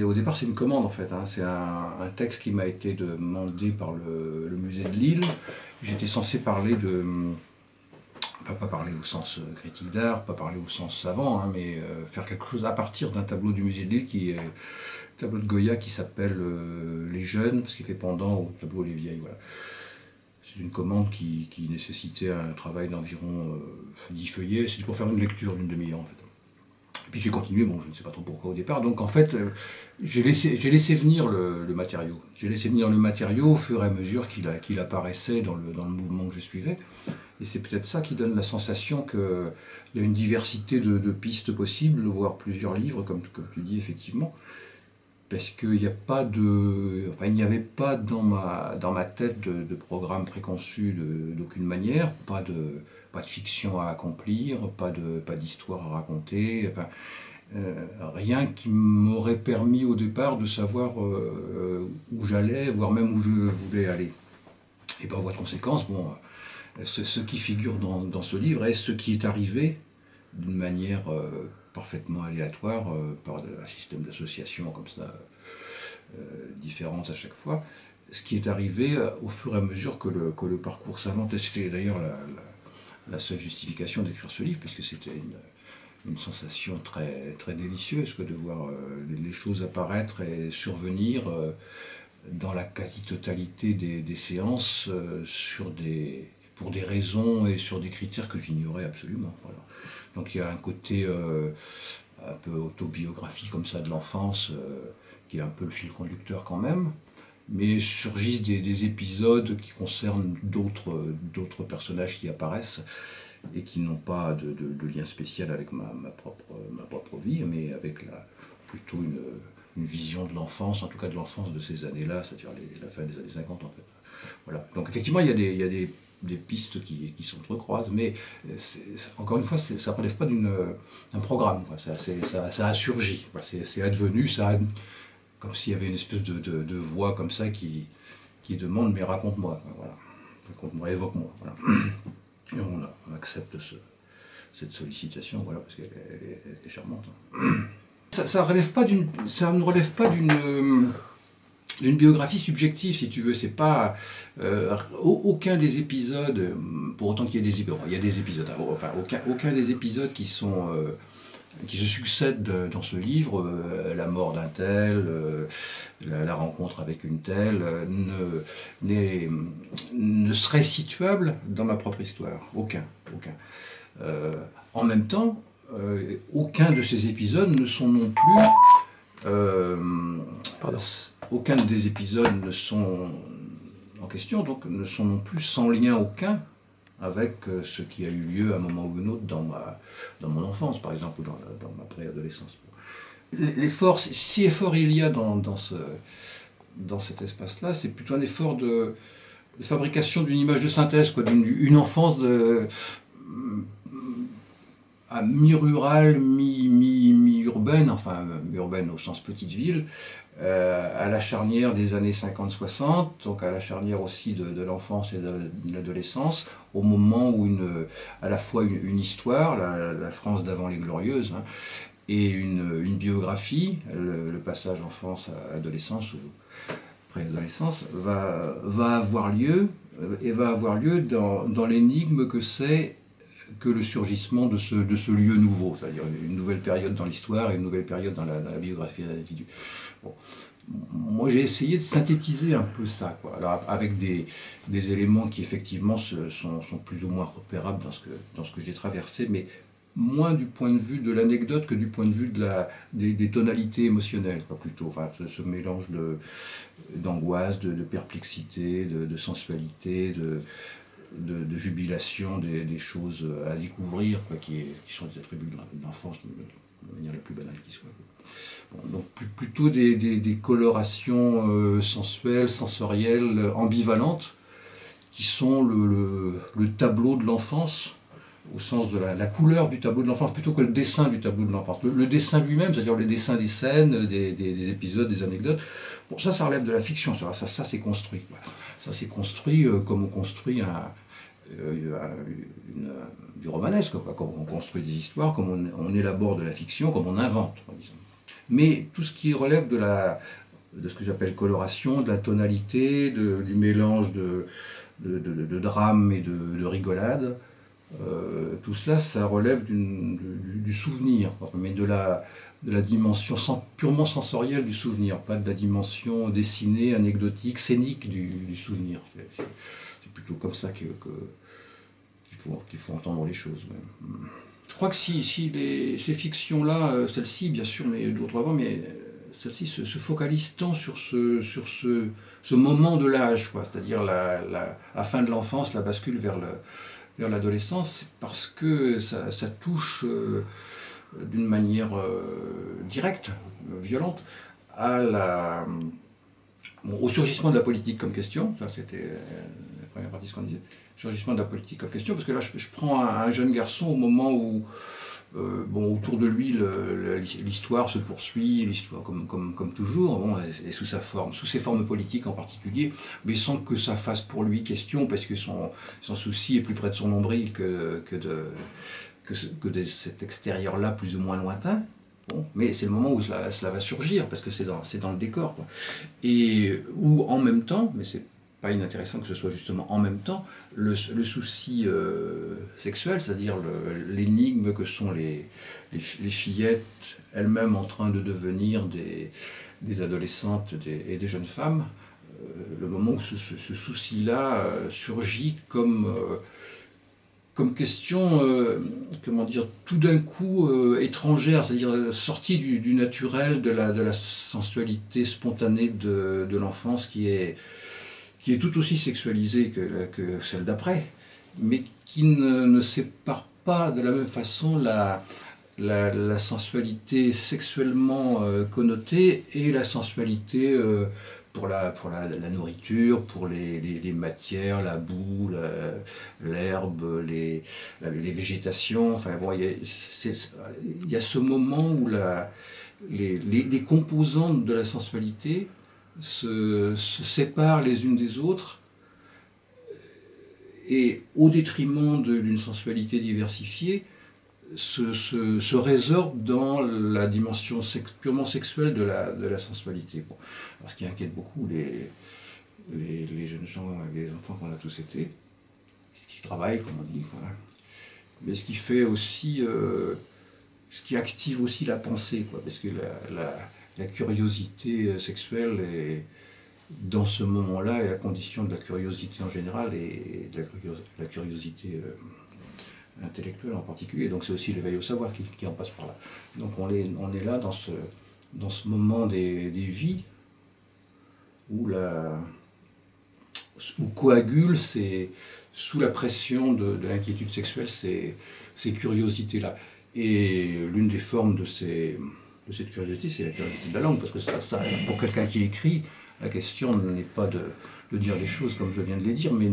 Au départ, c'est une commande en fait, hein. C'est un texte qui m'a été demandé par le musée de Lille. J'étais censé parler de, enfin pas parler au sens critique d'art, pas parler au sens savant, hein, mais faire quelque chose à partir d'un tableau du musée de Lille qui est un tableau de Goya qui s'appelle Les Jeunes, parce qu'il fait pendant au tableau Les Vieilles. Voilà. C'est une commande qui nécessitait un travail d'environ 10 feuillets. C'était pour faire une lecture d'une demi-heure en fait. Et puis j'ai continué, bon je ne sais pas trop pourquoi au départ, donc en fait j'ai laissé venir le matériau. J'ai laissé venir le matériau au fur et à mesure qu'il apparaissait dans le mouvement que je suivais. Et c'est peut-être ça qui donne la sensation qu'il y a une diversité de pistes possibles, voire plusieurs livres, comme tu dis effectivement. Parce qu'il n'y a pas de, enfin, il n'y avait pas dans ma tête de programme préconçu d'aucune manière, pas de fiction à accomplir, pas d'histoire à raconter, enfin, rien qui m'aurait permis au départ de savoir où j'allais, voire même où je voulais aller. Et par voie de conséquence, bon, ce qui figure dans ce livre est ce qui est arrivé d'une manière parfaitement aléatoire par un système d'association comme ça, différentes à chaque fois, ce qui est arrivé au fur et à mesure que le parcours s'invente. Et c'était d'ailleurs la seule justification d'écrire ce livre, puisque c'était une sensation très, très délicieuse que de voir les choses apparaître et survenir dans la quasi-totalité des séances pour des raisons et sur des critères que j'ignorais absolument. Voilà. Donc il y a un côté un peu autobiographie comme ça de l'enfance, qui est un peu le fil conducteur quand même, mais surgissent des épisodes qui concernent d'autres personnages qui apparaissent et qui n'ont pas de lien spécial avec ma propre vie, mais avec plutôt une vision de l'enfance, en tout cas de l'enfance de ces années-là, c'est-à-dire la fin des années 50 en fait. Voilà. Donc effectivement, il y a des pistes qui s'entrecroisent, mais encore une fois, ça ne relève pas d'un programme. Quoi. Ça a surgi, c'est advenu, comme s'il y avait une espèce de voix comme ça qui demande « mais raconte-moi, voilà. Raconte-moi, évoque-moi. » Voilà. Et on accepte cette sollicitation, voilà, parce qu'elle est charmante. Ça ne relève pas d'une biographie subjective, si tu veux. C'est pas aucun des épisodes, pour autant qu'il y ait des épisodes, il y a des épisodes, enfin aucun des épisodes qui se succèdent dans ce livre, la mort d'un tel, la rencontre avec une telle, ne serait situable dans ma propre histoire. Aucun. En même temps, aucun de ces épisodes ne sont non plus... aucun des épisodes ne sont en question, donc ne sont non plus sans lien aucun avec ce qui a eu lieu à un moment ou un autre dans mon enfance, par exemple, ou dans ma préadolescence. L'effort, si effort il y a dans cet espace-là, c'est plutôt un effort de fabrication d'une image de synthèse, quoi, une enfance à mi-rurale, mi-urbaine, enfin urbaine au sens petite ville, à la charnière des années 50-60, donc à la charnière aussi de l'enfance et de l'adolescence, au moment où à la fois une histoire, la France d'avant les Glorieuses, hein, et une biographie, le passage enfance à adolescence ou préadolescence, va avoir lieu, et va avoir lieu dans l'énigme que c'est que le surgissement de ce lieu nouveau, c'est-à-dire une nouvelle période dans l'histoire et une nouvelle période dans la biographie de l'individu. Bon. Moi j'ai essayé de synthétiser un peu ça, quoi. Alors, avec des éléments qui effectivement sont plus ou moins repérables dans ce que j'ai traversé, mais moins du point de vue de l'anecdote que du point de vue des tonalités émotionnelles, quoi, plutôt. Enfin, ce mélange d'angoisse, de perplexité, de sensualité, de jubilation, des choses à découvrir, quoi, qui sont des attributs de l'enfance de manière la plus banale qui soit. Bon, donc plutôt des colorations sensuelles, sensorielles, ambivalentes, qui sont le tableau de l'enfance, au sens de la couleur du tableau de l'enfance, plutôt que le dessin du tableau de l'enfance. Le dessin lui-même, c'est-à-dire le dessin des scènes, des épisodes, des anecdotes, bon, ça relève de la fiction, ça c'est construit. Quoi. Ça c'est construit comme on construit du romanesque, quoi, comme on construit des histoires, comme on élabore de la fiction, comme on invente, disons. Mais tout ce qui relève de ce que j'appelle coloration, de la tonalité, du mélange de drame et de rigolade, tout cela, ça relève du souvenir, enfin, mais de la dimension purement sensorielle du souvenir, pas de la dimension dessinée, anecdotique, scénique du souvenir. C'est plutôt comme ça qu'il faut entendre les choses. Ouais. Je crois que si ces fictions-là, celle-ci bien sûr, mais d'autres avant, mais celle-ci se focalise tant sur ce moment de l'âge, c'est-à-dire la fin de l'enfance, la bascule vers l'adolescence, parce que ça touche d'une manière directe, violente, au surgissement de la politique comme question. Ça, c'était la première partie de ce qu'on disait. Surgissement de la politique comme question, parce que là, je prends un jeune garçon au moment où, autour de lui, l'histoire se poursuit, l'histoire comme toujours, et sous ses formes politiques en particulier, mais sans que ça fasse pour lui question, parce que son souci est plus près de son nombril que de cet extérieur-là plus ou moins lointain. Bon, mais c'est le moment où cela va surgir, parce que c'est dans le décor, quoi. Et où en même temps, mais c'est pas inintéressant que ce soit justement en même temps, le souci sexuel, c'est-à-dire l'énigme que sont les fillettes elles-mêmes en train de devenir des adolescentes et des jeunes femmes, le moment où ce souci-là surgit comme question, comment dire, tout d'un coup étrangère, c'est-à-dire sortie du naturel, de la sensualité spontanée de l'enfance qui est tout aussi sexualisée que celle d'après, mais qui ne sépare pas de la même façon la sensualité sexuellement connotée et la sensualité pour la nourriture, pour les matières, la boue, l'herbe, les végétations. Enfin bon, il y a ce moment où les composantes de la sensualité se séparent les unes des autres, et au détriment d'une sensualité diversifiée, se résorbe dans la dimension purement sexuelle de la sensualité. Bon. Alors, ce qui inquiète beaucoup les jeunes gens, les enfants qu'on a tous été, ce qui travaillent, comme on dit, quoi. Mais ce qui fait aussi, ce qui active aussi la pensée, quoi, parce que la curiosité sexuelle est, dans ce moment-là, est la condition de la curiosité en général et de la curiosité intellectuelle en particulier. Donc c'est aussi l'éveil au savoir qui en passe par là. Donc on est là dans ce moment des vies où coagulent sous la pression de l'inquiétude sexuelle ces curiosités-là. Et l'une des formes de cette curiosité, c'est la curiosité de la langue, parce que ça, pour quelqu'un qui écrit, la question n'est pas de dire les choses comme je viens de les dire, mais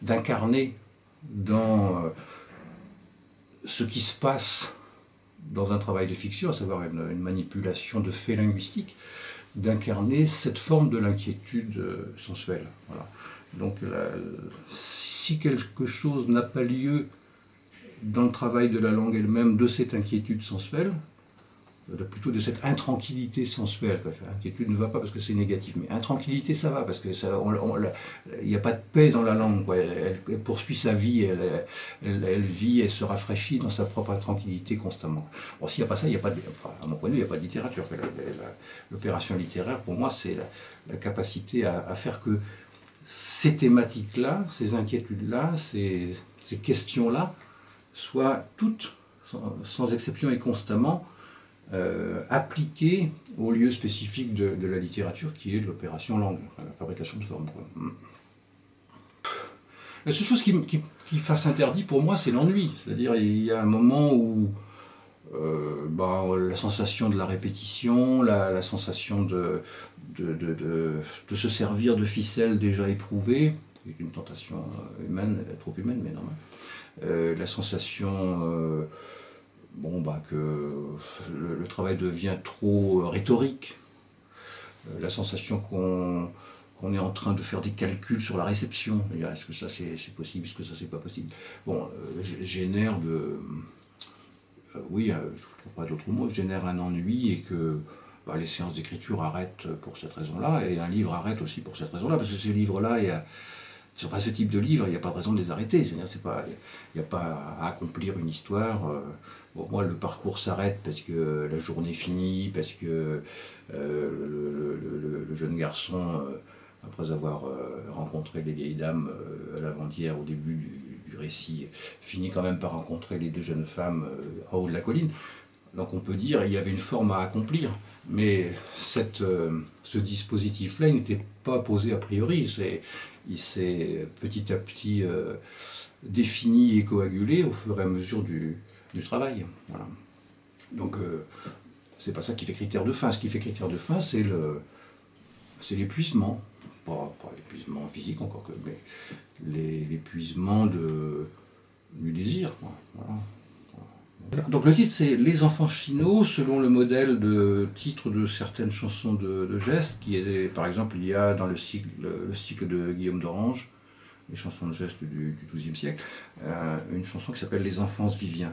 d'incarner dans ce qui se passe dans un travail de fiction, à savoir une manipulation de faits linguistiques, d'incarner cette forme de l'inquiétude sensuelle. Voilà. Donc si quelque chose n'a pas lieu dans le travail de la langue elle-même, de cette inquiétude sensuelle, plutôt de cette intranquillité sensuelle. Inquiétude ne va pas parce que c'est négatif, mais intranquillité ça va, parce que il n'y a pas de paix dans la langue, quoi. Elle poursuit sa vie, elle vit et se rafraîchit dans sa propre intranquillité constamment. Bon, s'il n'y a pas ça, il n'y a pas à mon point de vue, il n'y a pas de littérature. L'opération littéraire, pour moi, c'est la capacité à faire que ces thématiques-là, ces inquiétudes-là, ces questions-là, soient toutes, sans exception et constamment, appliquées au lieu spécifique de la littérature qui est de l'opération langue, la fabrication de formes. La seule chose qui fasse interdit pour moi, c'est l'ennui. C'est-à-dire il y a un moment où la sensation de la répétition, la sensation de se servir de ficelles déjà éprouvées, qui est une tentation humaine, trop humaine, mais normale. La sensation que le travail devient trop rhétorique, la sensation qu'on est en train de faire des calculs sur la réception, est-ce que ça c'est possible, est-ce que ça c'est pas possible, génère je ne trouve pas d'autre mot, génère un ennui, et que les séances d'écriture arrêtent pour cette raison-là, et un livre arrête aussi pour cette raison-là, parce que ces livres-là, sur ce type de livre, il n'y a pas de raison de les arrêter. C'est-à-dire, il n'y a pas à accomplir une histoire. Bon, moi, le parcours s'arrête parce que la journée finit, parce que le jeune garçon, après avoir rencontré les vieilles dames à l'avant-hier, au début du récit, finit quand même par rencontrer les deux jeunes femmes en haut de la colline. Donc on peut dire qu'il y avait une forme à accomplir, mais ce dispositif-là, il n'était pas posé a priori. Il s'est petit à petit défini et coagulé au fur et à mesure du travail. Voilà. Donc c'est pas ça qui fait critère de fin. Ce qui fait critère de fin, c'est l'épuisement. Pas l'épuisement physique encore que, mais l'épuisement du désir. Voilà. Donc le titre c'est Les enfants chinaux, selon le modèle de titre de certaines chansons de gestes, qui est, par exemple, il y a dans le cycle de Guillaume d'Orange, les chansons de gestes du XIIe siècle, une chanson qui s'appelle Les enfants viviens,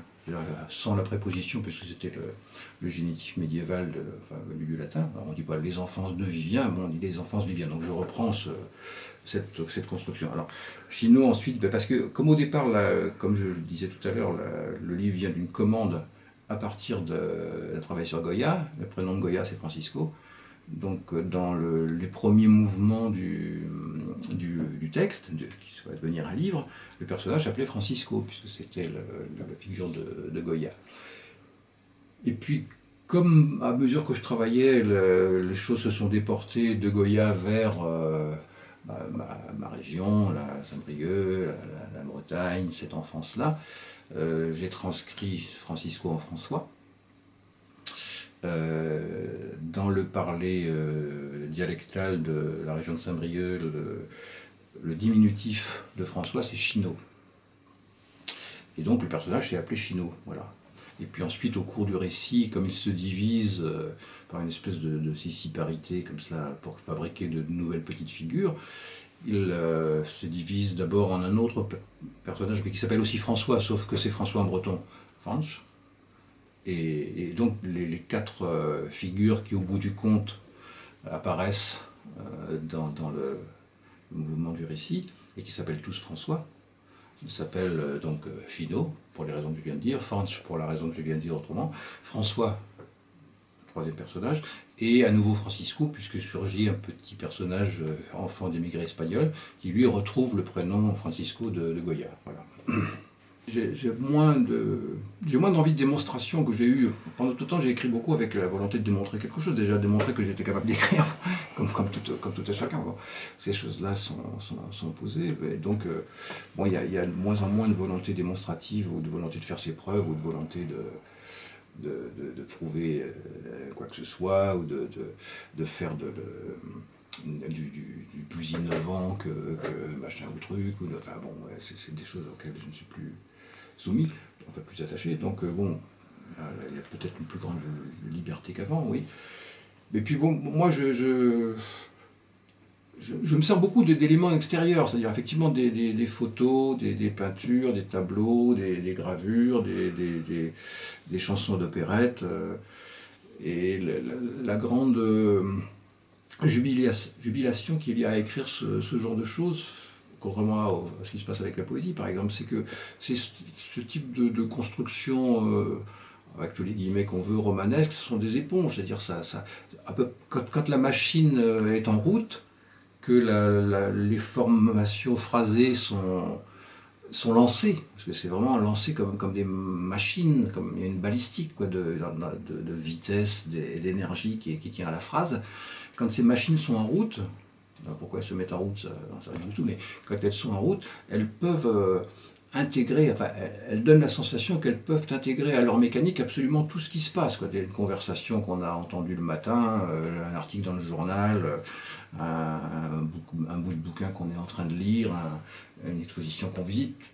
sans la préposition, puisque c'était le génitif médiéval venu du latin. Alors, on ne dit pas les enfants de Vivien, mais on dit les enfants viviens. Donc je reprends cette construction. Alors, Chinaux ensuite, parce que comme au départ, comme je le disais tout à l'heure, le livre vient d'une commande à partir d'un travail sur Goya. Le prénom de Goya, c'est Francisco. Donc dans les premiers mouvements du texte, qui va devenir un livre, le personnage s'appelait Francisco, puisque c'était la figure de Goya. Et puis, comme à mesure que je travaillais, les choses se sont déportées de Goya vers ma région, la Saint-Brieuc, la Bretagne, cette enfance-là, j'ai transcrit Francisco en François. Dans le parler dialectal de la région de Saint-Brieuc, le diminutif de François, c'est Chinaux. Et donc le personnage s'est appelé Chinaux, voilà. Et puis ensuite, au cours du récit, comme il se divise par une espèce de sissiparité, comme cela, pour fabriquer de nouvelles petites figures, il se divise d'abord en un autre personnage, mais qui s'appelle aussi François, sauf que c'est François en breton, Franch. Et donc les quatre figures qui, au bout du compte, apparaissent dans le mouvement du récit, et qui s'appellent tous François, s'appellent donc Chinaux, pour les raisons que je viens de dire, Franch pour la raison que je viens de dire autrement, François, le troisième personnage, et à nouveau Francisco, puisque surgit un petit personnage enfant d'émigrés espagnols, qui lui retrouve le prénom Francisco de Goya. Voilà. J'ai moins d'envie de démonstration que j'ai eu. Pendant tout le temps, j'ai écrit beaucoup avec la volonté de démontrer quelque chose, déjà démontrer que j'étais capable d'écrire, comme tout à chacun. Bon, ces choses-là sont posées. Et donc, bon, il y a de moins en moins de volonté démonstrative, ou de volonté de faire ses preuves, ou de volonté de prouver quoi que ce soit, ou de faire du plus innovant que machin ou truc. Enfin bon, ouais, c'est des choses auxquelles je ne suis plus soumis, enfin plus attaché. Donc bon, il y a peut-être une plus grande liberté qu'avant, oui. Mais puis bon, moi je me sers beaucoup d'éléments extérieurs, c'est-à-dire effectivement des photos, des peintures, des tableaux, des gravures, des chansons d'opérette, et la grande jubilation qu'il y a à écrire ce genre de choses, contrairement à ce qui se passe avec la poésie par exemple, c'est que c'est ce type de construction, avec tous les guillemets qu'on veut, romanesque, ce sont des éponges, c'est-à-dire quand la machine est en route, que les formations phrasées sont lancées, parce que c'est vraiment lancé comme des machines, comme il y a une balistique quoi, de vitesse, d'énergie qui tient à la phrase. Quand ces machines sont en route, pourquoi elles se mettent en route, ça ne rien du tout, mais quand elles sont en route, elles peuvent intégrer, enfin, elles donnent la sensation qu'elles peuvent intégrer à leur mécanique absolument tout ce qui se passe, quoi. Une conversation qu'on a entendue le matin, un article dans le journal, un bout de bouquin qu'on est en train de lire, une exposition qu'on visite,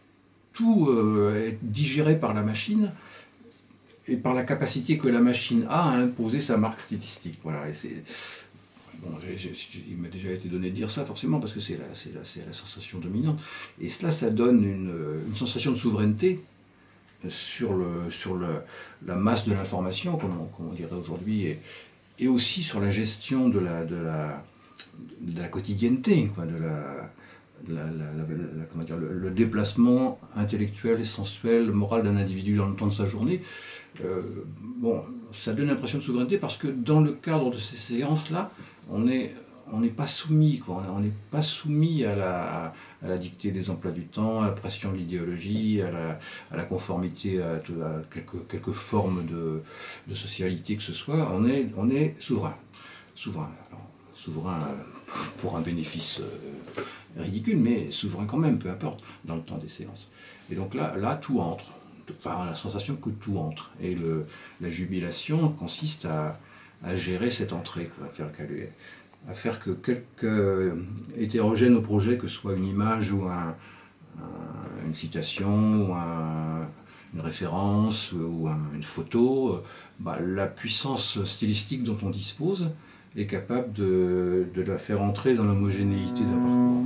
tout est digéré par la machine et par la capacité que la machine a à imposer sa marque stylistique. Voilà, et bon, il m'a déjà été donné de dire ça, forcément, parce que c'est la sensation dominante. Et cela, ça donne une sensation de souveraineté sur la masse de l'information, comme on dirait aujourd'hui, et aussi sur la gestion de la quotidienneté, quoi, comment dire, le déplacement intellectuel et sensuel, moral d'un individu dans le temps de sa journée. Bon, ça donne l'impression de souveraineté parce que dans le cadre de ces séances-là, on n'est pas soumis, quoi. On n'est pas soumis à la dictée des emplois du temps, à la pression de l'idéologie, à la conformité à quelques formes de socialité que ce soit. On est souverain. Souverain. Alors, souverain pour un bénéfice ridicule, mais souverain quand même, peu importe, dans le temps des séances. Et donc là tout entre. Enfin, on a la sensation que tout entre. Et la jubilation consiste à gérer cette entrée, quoi, à faire que quelque hétérogène au projet, que ce soit une image ou une citation, ou une référence, ou une photo, la puissance stylistique dont on dispose est capable de la faire entrer dans l'homogénéité d'un parcours.